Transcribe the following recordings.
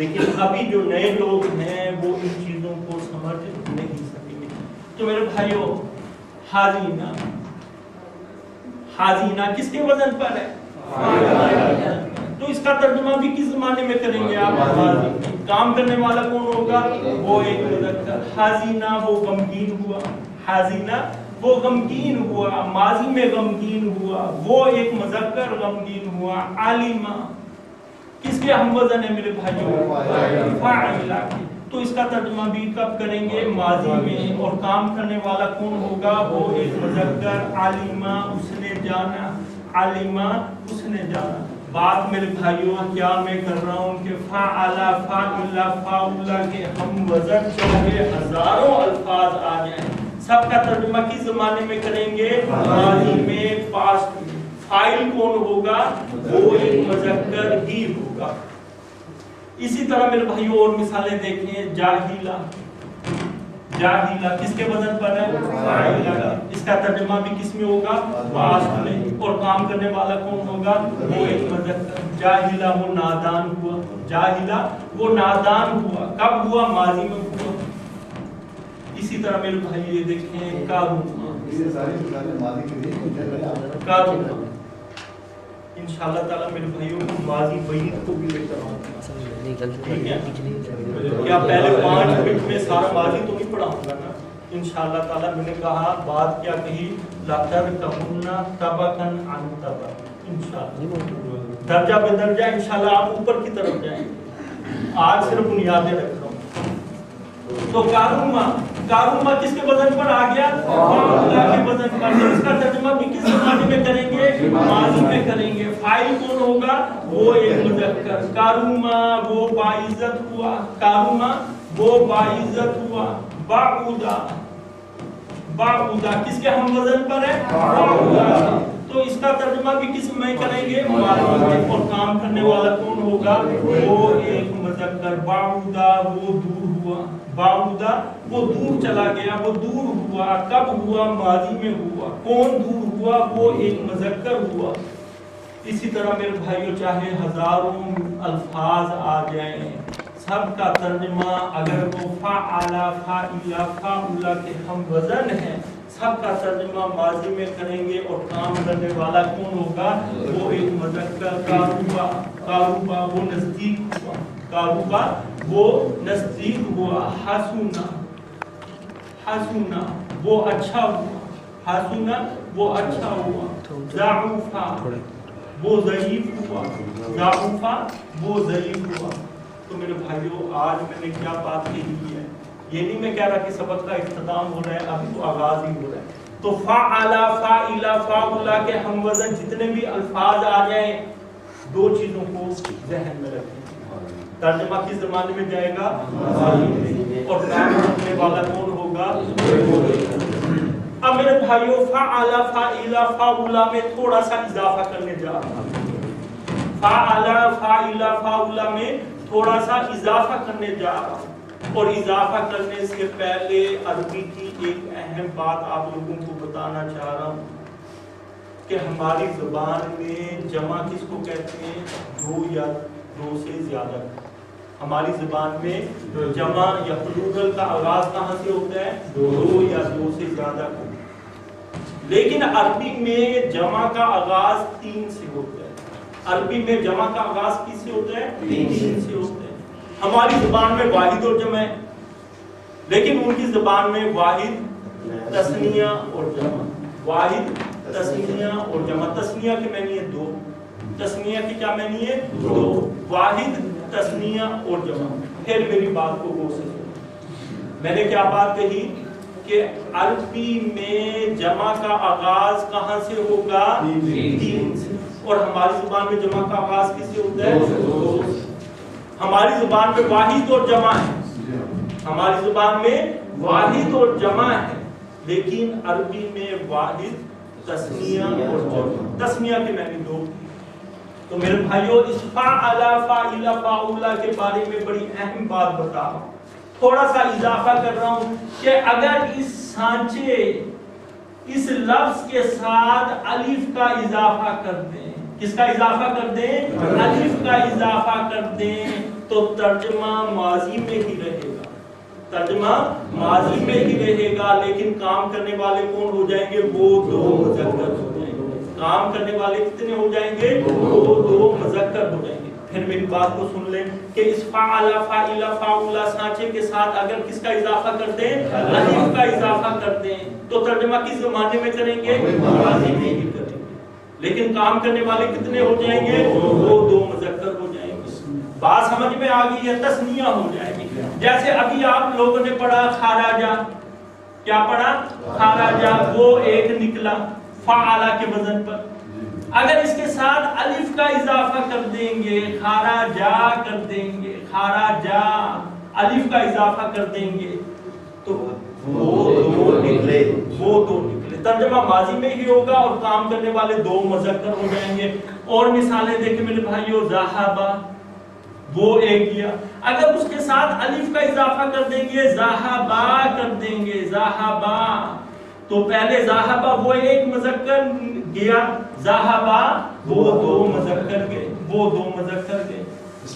لیکن ابھی جو نئے لوگ ہیں وہ ان چیزوں کو سمجھ نہیں سکیں گے. تو میرے بھائیوں حاضینہ، حاضینہ کس کے وزن پر ہے؟ تو اس کا ترجمہ بھی کس زمانے میں کریں گے آپ؟ کام کرنے والا کون ہوگا؟ وہ ایک مذکر. حاضینہ وہ غمگین ہوا، حاضینہ وہ غمگین ہوا، ماضی میں غمگین ہوا، وہ ایک مذکر غمگین ہوا. عالمہ کس کے ہم وزن ہے میرے بھائیوں؟ فاعلہ. تو اس کا ترجمہ بھی کب کریں گے؟ ماضی میں. اور کام کرنے والا کون ہوگا؟ وہ ایک مذکر. عالمہ اس نے جانا، عالمہ اس نے جانا. بات میرے بھائیوں کیا میں کر رہا ہوں کہ فاعلہ، فاعلہ، فاعلہ کے ہم وزن چاہے ہزاروں الفاظ آ جائیں، سب کا ترجمہ کس زمانے میں کریں گے؟ ماضی میں، پاسٹ میں. فاعل کون ہوگا؟ وہ ایک مذکر ہی ہوگا. اسی طرح میرے بھائیوں اور مثالیں دیکھیں. جاہلہ، جاہلہ کس کے وزن پر ہے؟ فاعلہ. اس کا ترجمہ بھی کس میں ہوگا؟ پاسٹ میں. اور کام کرنے والا کون ہوگا؟ وہ ایک مذکر. جاہلہ وہ نادان ہوا، جاہلہ وہ نادان ہوا. کب ہوا؟ ماضی میں ہوا. اسی طرح میرے بھائی یہ دیکھیں کاروما، کاروما انشاءاللہ تعالی میرے بھائیوں کو ماضی بعید کو بھی لے کر آؤں گا. ٹھیک ہے؟ کیا پہلے 5 منٹ میں سارا ماضی تو نہیں پڑھاؤں گا نا؟ انشاءاللہ تعالی میں نے کہا بات کیا کہی؟ لَتَرْكَبُنَّ طَبَقًا عَنْ طَبَقٍ. انشاءاللہ درجہ بے درجہ انشاءاللہ آپ اوپر کی طرف جائیں. آج صرف بنیادیں رکھ رہا ہوں. تو کاروما، کاروما کس کے وزن پر آ گیا؟ فاعلہ کے وزن پر. اس کا ترجمہ بھی کس زمانے میں کریں گے؟ ماضی میں کریں گے. فاعل کون ہوگا؟ وہ ایک مذکر. کاروما وہ باعزت ہوا، کاروما وہ باعزت ہوا. باعودہ، باعودہ کس کے ہم وزن پر ہے؟ باعودہ. تو اس کا ترجمہ بھی کس میں کریں گے؟ ماضی میں. اور کام کرنے والا کون ہوگا؟ وہ ایک مذکر. باعودہ وہ دور ہوا، باعودہ وہ دور چلا گیا، وہ دور ہوا. کب ہوا؟ ماضی میں ہوا. کون دور ہوا؟ وہ ایک مذکر ہوا. اسی طرح میرے بھائیوں چاہے ہزاروں الفاظ آ جائیں، سب کا ترجمہ اگر وہ فاعلہ، فاعلہ، فاعلہ کے ہم وزن ہیں، سب کا ترجمہ ماضی میں کریں گے. اور کام کرنے والا کون ہوگا؟ وہ ایک مذکر. کاروبا، کاروبا وہ نزدیک ہوا، کاروبا وہ نزدیک ہوا. حسنہ، حسنہ وہ اچھا ہوا، حسنہ وہ اچھا ہوا. ضعفا وہ ضعیف ہوا، ضعفا وہ ضعیف ہوا. تو میرے بھائیوں آج میں نے کیا بات کہی ہے؟ یہ نہیں میں کہہ رہا کہ سبق کا اختتام ہو رہا ہے، ابھی تو آغاز ہی ہو رہا ہے. تو فاعلہ، فاعلہ، فاعلہ کے ہم وزن جتنے بھی الفاظ آ جائیں، 2 چیزوں کو ذہن میں رکھیں. ترجمہ کس زمانے میں جائے گا؟ ماضی میں. اور کام کرنے والا کون ہوگا؟ اب میرے بھائیوں فاعلہ، فاعلہ، فاعلہ میں تھوڑا سا اضافہ کرنے جا رہا ہوں. فاعلہ، فاعلہ، فاعلہ میں تھوڑا سا اضافہ کرنے جا رہا ہوں. اور اضافہ کرنے سے پہلے عربی کی ایک اہم بات آپ لوگوں کو بتانا چاہ رہا ہوں کہ ہماری زبان میں جمع کس کو کہتے ہیں؟ 2 یا 2 سے زیادہ. ہماری زبان میں جمع یا پلورل کا آغاز کہاں سے ہوتا ہے؟ 2 یا 2 سے زیادہ. لیکن عربی میں جمع کا آغاز 3 سے ہوتا ہے. عربی میں جمع کا آغاز کس سے ہوتا ہے؟ 3 سے ہوتا ہے. ہماری زبان میں واحد اور جمع ہے، لیکن ان کی زبان میں واحد، تثنیہ اور جمع. واحد، تثنیہ اور جمع. تثنیہ کی معنی ہے 2، تثنیہ کی کیا معنی ہے؟ 2. واحد، تثنیہ اور جمع. پھر میری بات کو غور سے سنو. میں نے کیا بات کہی کہ عربی میں جمع کا آغاز کہاں سے ہوگا؟ 3 سے. اور ہماری زبان میں جمع کا آغاز کس سے ہوتا ہے؟ 2 سے. ہماری زبان میں واحد اور جمع ہے، ہماری زبان میں واحد اور جمع ہے، لیکن عربی میں واحد، تثنیہ اور جمع. تثنیہ کے معنی 2. تو میرے بھائیوں اس فاعلہ، فاعلہ، فاعلہ کے بارے میں بڑی اہم بات بتا رہا ہوں. تھوڑا سا اضافہ کر رہا ہوں کہ اگر اس سانچے، اس لفظ کے ساتھ الف کا اضافہ کر دیں، کس کا اضافہ کر دیں؟ الف کا اضافہ کر دیں، تو ترجمہ ماضی میں ہی رہے گا، ترجمہ ماضی میں ہی رہے گا، لیکن کام کرنے والے کون ہو جائیں گے؟ وہ دو مذکر ہو جائیں گے۔ کام کرنے والے کتنے ہو جائیں گے؟ وہ دو مذکر ہو جائیں گے۔ پھر میری بات کو سن لیں کہ اس فعل، فاعل، فاعل سانچے کے ساتھ اگر کس کا اضافہ کرتے ہیں؟ الف کا اضافہ کرتے ہیں، تو ترجمہ کس زمانے میں کریں گے؟ ماضی میں ہی کریں گے، لیکن کام کرنے والے کتنے ہو جائیں گے؟ وہ دو مذکر ہو جائیں گے۔ بات سمجھ میں آ گئی ہے؟ تثنیہ ہو جائے گی۔ جیسے ابھی آپ لوگوں نے پڑھا خراجہ، کیا پڑھا؟ خراجہ، وہ ایک نکلا فعلا کے وزن پر، اگر اس کے ساتھ الف کا اضافہ کر دیں گے، خراجہ کر دیں گے، خراجہ الف کا اضافہ کر دیں گے تو وہ دو نکلے، وہ دو نکلے، ترجمہ ماضی میں ہی ہوگا اور کام کرنے والے دو مذکر ہو جائیں گے۔ اور مثالیں دیکھیں میرے بھائیو، ذہبا وہ ایک گیا، اگر اس کے ساتھ الف کا اضافہ کر دیں گے، ذہبا کر دیں گے، ذہبا، تو پہلے ذہبا وہ ایک مذکر گیا، ذہبا وہ دو مذکر گئے، وہ دو مذکر گئے۔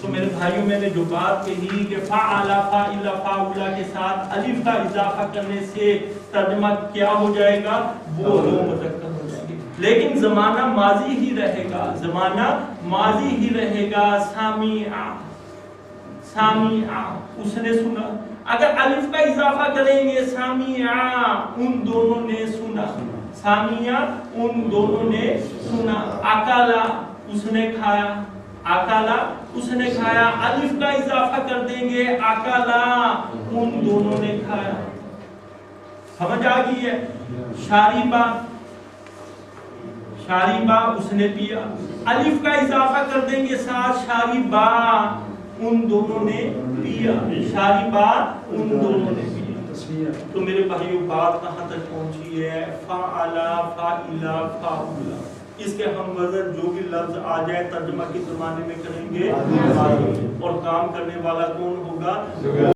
تو میرے بھائیوں میں نے جو بات کہی کہ فعل، فاعل، فاعل کے ساتھ الف کا اضافہ کرنے سے ترجمہ کیا ہو جائے گا؟ وہ دو مذکر ہو جائیں گے، لیکن زمانہ ماضی ہی رہے گا، زمانہ ماضی ہی رہے گا۔ سامع، سامع اس نے سنا، اگر الف کا اضافہ کریں گے، سامع ان دونوں نے سنا، سامع ان دونوں نے سنا۔ اکلا اس نے کھایا، اکلا اس نے کھایا، الف کا اضافہ کر دیں گے، اکلا ان دونوں نے کھایا۔ سمجھ آ گئی ہے؟ شاربا، شاربا اس نے پیا، الف کا اضافہ کر دیں گے ساتھ، شاربا ان دونوں نے پیا، شاربا ان دونوں نے پیا۔ تو میرے بھائیو بات کہاں تک پہنچی ہے؟ فعل، فاعل، فاعل، اس کے ہم وزن جو بھی لفظ آ جائے ترجمہ کس زمانے میں کریں گے؟ اور کام کرنے والا کون ہوگا؟